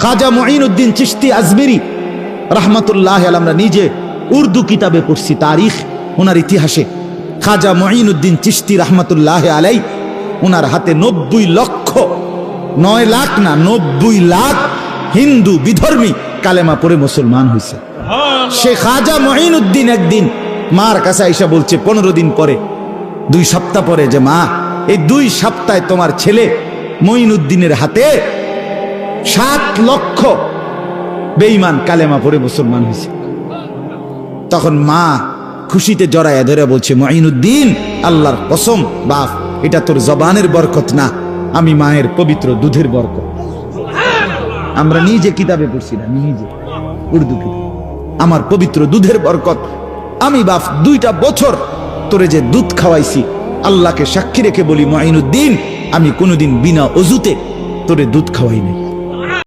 খাজা মুঈনুদ্দিন চিশতি আজমেরি রাহমাতুল্লাহ আলাইহি, আমরা নিজে উর্দু কিতাবে পড়ছি তারিখ ওনার ইতিহাসে। খাজা মুঈনুদ্দিন চিশতি রাহমাতুল্লাহ আলাইহি, ওনার হাতে 90 লক্ষ, 9 লাখ না 90 লাখ হিন্দু বিধর্মী কালেমা পড়ে মুসলমান হয়েছে। সে খাজা মুঈনুদ্দিন একদিন মার কাছে আইসা বলছে 15 দিন পরে, 2 সপ্তাহ পরে, যে মা, এই 2 সপ্তাহে তোমার ছেলে মুঈনুদ্দিনের হাতে 7 লক্ষ বেঈমান কালেমা পড়ে মুসলমান হয়েছে। তখন মা খুশিতে জড়ায়া ধরে বলছে, মুঈনুদ্দিন, আল্লাহর কসম বাপ, এটা তোর জবানের বরকত না, আমি মায়ের পবিত্র দুধের বরকত। আমরা নিজে কিতাবে পড়ছি না, আমি নিজে উর্দু কিতাব, আমার পবিত্র দুধের বরকত। আমি বাপ 2টা বছর তোরে যে দুধ খাওয়াইছি, আল্লাহকে সাক্ষী রেখে বলি মুঈনুদ্দিন, আমি কোনোদিন বিনা অজুতে তোরে দুধ খাওয়াই নাই।